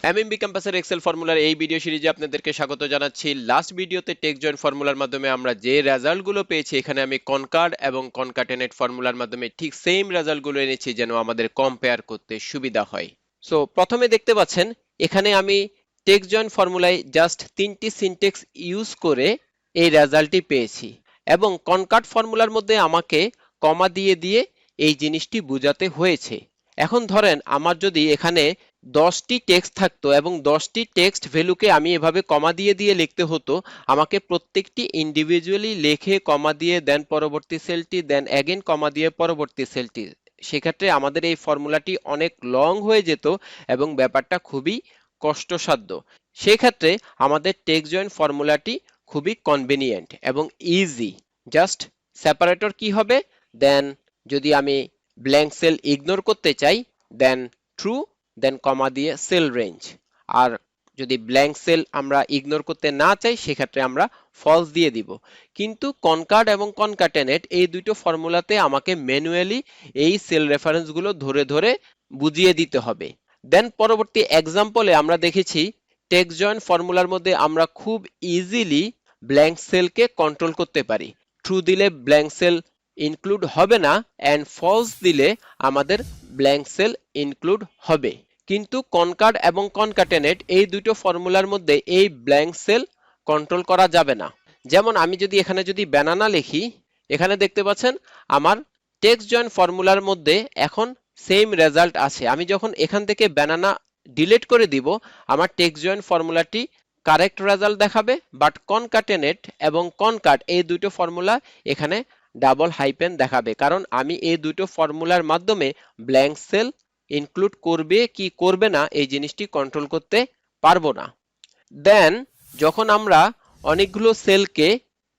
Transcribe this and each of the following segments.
MMB ক্যাম্পাসের Excel ফর্মুলার এই video সিরিজে আপনাদেরকে স্বাগত জানাচ্ছি। লাস্ট ভিডিওতে টেক্সট জয়েন ফর্মুলার মাধ্যমে আমরা যে রেজাল্টগুলো পেয়েছি, এখানে আমি কনকার্ড এবং কনকাটেনেট ফর্মুলার মাধ্যমে ঠিক সেম রেজাল্টগুলো এনেছি যেন আমাদের কম্পেয়ার করতে সুবিধা হয়। সো প্রথমে দেখতে পাচ্ছেন এখানে আমি টেক্সট জয়েন ফর্মুলায় জাস্ট 3টি সিনট্যাক্স ইউজ করে এই রেজাল্টটি পেয়েছি, এবং কনকার্ড ফর্মুলার মধ্যে আমাকে কমা দিয়ে দিয়ে এই জিনিসটি বোঝাতে হয়েছে। এখন ধরেন আমার যদি এখানে 10টি টেক্সট থাকতো এবং 10টি টেক্সট ভ্যালুকে আমি এভাবে কমা দিয়ে দিয়ে লিখতে হতো, আমাকে প্রত্যেকটি ইন্ডিভিজুয়ালি লিখে কমা দিয়ে দেন পরবর্তী সেলটি, দেন অ্যাগেন কমা দিয়ে পরবর্তী সেলটি, সেক্ষেত্রে আমাদের এই ফর্মুলাটি অনেক লং হয়ে যেত এবং ব্যাপারটা খুবই কষ্টসাধ্য। সেক্ষেত্রে আমাদের টেক্সট জয়েন ফর্মুলাটি খুবই কনভেনিয়েন্ট এবং ইজি। জাস্ট সেপারেটর কি হবে, দেন যদি আমি ব্ল্যাঙ্ক সেল ইগনোর করতে চাই দেন ট্রু, দেন কমা দিয়ে সেল রেঞ্জ। আর যদি ব্ল্যাঙ্ক সেল আমরা ইগনোর করতে না চাই সেক্ষেত্রে আমরা ফলস দিয়ে দিব। কিন্তু কনকার্ড এবং কনকাটেনেট এই দুটো ফর্মুলাতে আমাকে ম্যানুয়ালি এই সেল রেফারেন্সগুলো ধরে ধরে বুঝিয়ে দিতে হবে। দেন পরবর্তী এক্সাম্পলে আমরা দেখেছি টেক্সট জয়েন ফর্মুলার মধ্যে আমরা খুব ইজিলি ব্ল্যাঙ্ক সেলকে কন্ট্রোল করতে পারি। ট্রু দিলে ব্ল্যাঙ্ক সেল ইনক্লুড হবে না, অ্যান্ড ফলস দিলে আমাদের ব্ল্যাঙ্ক সেল ইনক্লুড হবে। কিন্তু কনকার্ড এবং কনকাটেনেট এই দুটো ফর্মুলার মধ্যে এই ব্ল্যাঙ্ক সেল কন্ট্রোল করা যাবে না। যেমন আমি যদি এখানে যদি ব্যানানা লিখি, এখানে দেখতে পাচ্ছেন আমার টেক্সট জয়েন ফর্মুলার মধ্যে এখন সেম রেজাল্ট আছে। আমি যখন এখান থেকে ব্যানানা ডিলিট করে দিব, আমার টেক্সট জয়েন ফর্মুলাটি কারেক্ট রেজাল্ট দেখাবে, বাট কনকাটেনেট এবং কনকাট এই দুটো ফর্মুলা এখানে ডাবল হাইপেন দেখাবে, কারণ আমি এই দুটো ফর্মুলার মাধ্যমে ব্ল্যাঙ্ক সেল ইনক্লুড করবে কি করবে না এই জিনিসটি কন্ট্রোল করতে পারবো না। দেন যখন আমরা অনেকগুলো সেলকে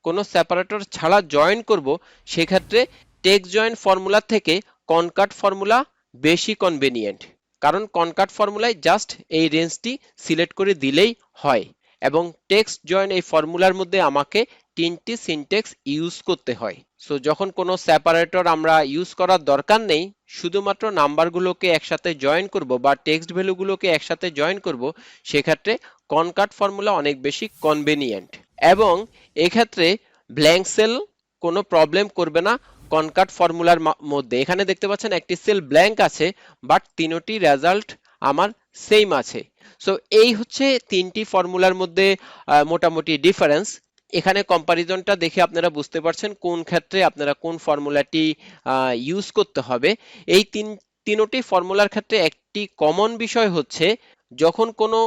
কোনো সেপারেটর ছাড়া জয়েন করব, সেক্ষেত্রে টেক্সট জয়েন ফর্মুলা থেকে কনকাট ফর্মুলা বেশি কনভেনিয়েন্ট, কারণ কনকাট ফর্মুলায় জাস্ট এই রেঞ্জটি সিলেক্ট করে দিলেই হয়, এবং টেক্সট জয়েন এই ফর্মুলার মধ্যে আমাকে 3টি সিনট্যাক্স ইউজ করতে হয়। সো যখন কোনো সেপারেটর আমরা ইউজ করার দরকার নেই, শুধুমাত্র নাম্বারগুলোকে একসাথে জয়েন করব বা টেক্সট ভ্যালুগুলোকে একসাথে জয়েন করব, সেক্ষেত্রে কনকাট ফর্মুলা অনেক বেশি কনভেনিয়েন্ট, এবং এক্ষেত্রে ব্ল্যাঙ্ক সেল কোনো প্রবলেম করবে না কনকাট ফর্মুলার মধ্যে। এখানে দেখতে পাচ্ছেন একটি সেল ব্ল্যাঙ্ক আছে, বাট তিনটি রেজাল্ট আমার সেম আছে। সো এই হচ্ছে 3টি ফর্মুলার মধ্যে মোটামুটি ডিফারেন্স। এখানে কম্পারিজনটা দেখে আপনারা বুঝতে পারছেন কোন ক্ষেত্রে আপনারা কোন ফর্মুলাটি ইউজ করতে হবে। এই তিনটি ফর্মুলার ক্ষেত্রে একটি কমন বিষয় হচ্ছে, যখন কোনো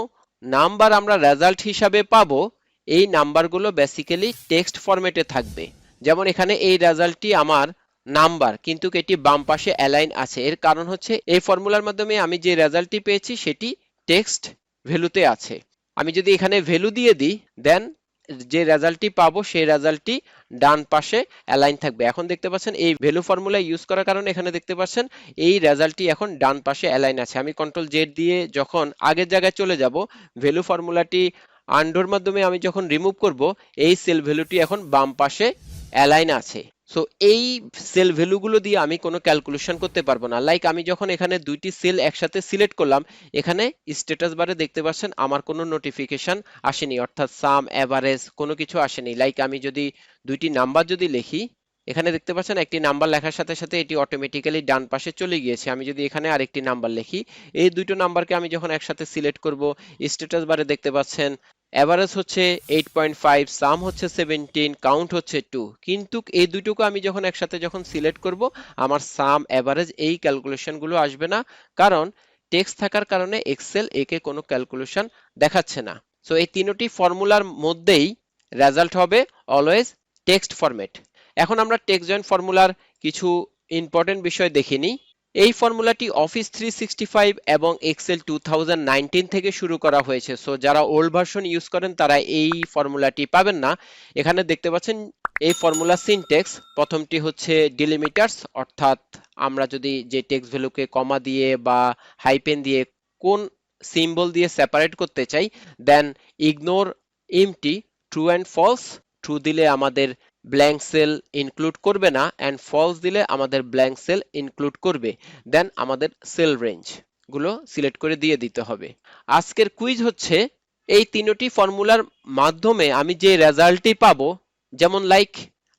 নাম্বার আমরা রেজাল্ট হিসাবে পাবো, এই নাম্বারগুলো বেসিক্যালি টেক্সট ফরম্যাটে থাকবে। যেমন এখানে এই রেজাল্টটি আমার নাম্বার, কিন্তু এটি বাম পাশে অ্যালাইন আছে। এর কারণ হচ্ছে এই ফর্মুলার মাধ্যমে আমি যে রেজাল্টটি পেয়েছি সেটি টেক্সট ভ্যালুতে আছে। আমি যদি এখানে ভ্যালু দিয়ে দিই, দেন যে রেজাল্টটি পাবো সেই রেজাল্টটি ডান পাশে অ্যালাইন থাকবে। এখন দেখতে পাচ্ছেন এই ভ্যালু ফর্মুলা ইউজ করার কারণে এখানে দেখতে পাচ্ছেন এই রেজাল্টটি এখন ডান পাশে অ্যালাইন আছে। আমি কন্ট্রোল জেড দিয়ে যখন আগের জায়গায় চলে যাব, ভ্যালু ফর্মুলাটি আন্ডোর মাধ্যমে আমি যখন রিমুভ করব, এই সেল ভ্যালুটি এখন বাম পাশে অ্যালাইন আছে। সো এই সেল ভ্যালুগুলো দিয়ে আমি কোনো ক্যালকুলেশন করতে পারবো না। লাইক আমি যখন এখানে দুইটি সেল একসাথে সিলেক্ট করলাম, এখানে স্ট্যাটাস বারে দেখতে পাচ্ছেন আমার কোনো নোটিফিকেশন আসেনি, অর্থাৎ সাম এভারেজ কোনো কিছু আসেনি। লাইক আমি যদি দুইটি নাম্বার যদি লিখি, এখানে দেখতে পাচ্ছেন একটি নাম্বার লেখার সাথে সাথে এটি অটোমেটিক্যালি ডান পাশে চলে গিয়েছে। আমি যদি এখানে আরেকটি নাম্বার লিখি, এই দুটো নাম্বারকে আমি যখন একসাথে সিলেক্ট করব, স্ট্যাটাস বারে দেখতে পাচ্ছেন এভারেজ হচ্ছে 8.5, সাম হচ্ছে 17, কাউন্ট হচ্ছে 2। কিন্তু এই দুটোকে আমি যখন একসাথে যখন সিলেক্ট করব, আমার সাম এভারেজ এই ক্যালকুলেশনগুলো আসবে না, কারণ টেক্সট থাকার কারণে এক্সেল একে কোনো ক্যালকুলেশন দেখাচ্ছে না। সো এই তিনটি ফর্মুলার মধ্যেই রেজাল্ট হবে অলওয়েজ টেক্সট ফরম্যাট। এখন আমরা টেক্সট জয়েন ফর্মুলার কিছু ইম্পর্টেন্ট বিষয় দেখে নিই। এই ফর্মুলাটি অফিস 365 এবং এক্সেল 2019 থেকে শুরু করা হয়েছে। সো যারা ওল্ড ভার্সন ইউজ করেন তারা এই ফর্মুলাটি পাবেন না। এখানে দেখতে পাচ্ছেন এই ফর্মুলা সিনট্যাক্স, প্রথমটি হচ্ছে ডিলিমিটার্স, অর্থাৎ আমরা যদি যে টেক্সট ভ্যালুকে কমা দিয়ে বা হাইপেন দিয়ে কোন সিম্বল দিয়ে সেপারেট করতে চাই, then ignore empty, true and false. True দিলে আমাদের ব্ল্যাঙ্ক সেল ইনক্লুড করবে না, অ্যান্ড ফলস দিলে আমাদের ব্ল্যাঙ্ক সেল ইনক্লুড করবে। দেন আমাদের সেল রেঞ্জ। গুলো সিলেক্ট করে দিয়ে দিতে হবে। আজকের কুইজ হচ্ছে এই তিনটি ফর্মুলার মাধ্যমে আমি যে রেজাল্টটি পাবো, যেমন লাইক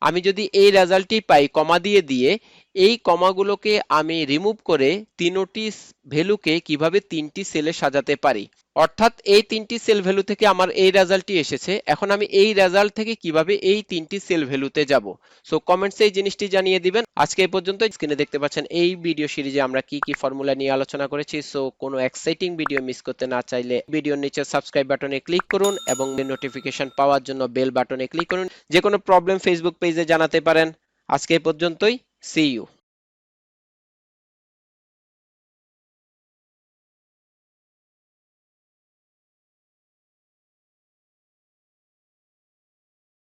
আমি যদি এই রেজাল্টটি পাই কমা দিয়ে দিয়ে, এই কমাগুলোকে আমি রিমুভ করে তিনটি ভ্যালুকে কিভাবে তিনটি সেলে সাজাতে পারি, অর্থাৎ এই তিনটি সেল ভ্যালু থেকে আমার এই রেজাল্টটি এসেছে, এখন আমি এই রেজাল্ট থেকে কিভাবে এই তিনটি সেল ভ্যালুতে যাব। সো কমেন্টসে এই জিনিসটি জানিয়ে দিবেন। আজকে এই পর্যন্ত। স্ক্রিনে দেখতে পাচ্ছেন এই ভিডিও সিরিজে আমরা কি কি ফর্মুলা নিয়ে আলোচনা করেছি। সো কোনো এক্সাইটিং ভিডিও মিস করতে না চাইলে ভিডিওর নিচে সাবস্ক্রাইব বাটনে ক্লিক করুন এবং নোটিফিকেশন পাওয়ার জন্য বেল বাটনে ক্লিক করুন। যে কোনো প্রবলেম ফেসবুক পেজে জানাতে পারেন। আজকে এই পর্যন্তই। See you.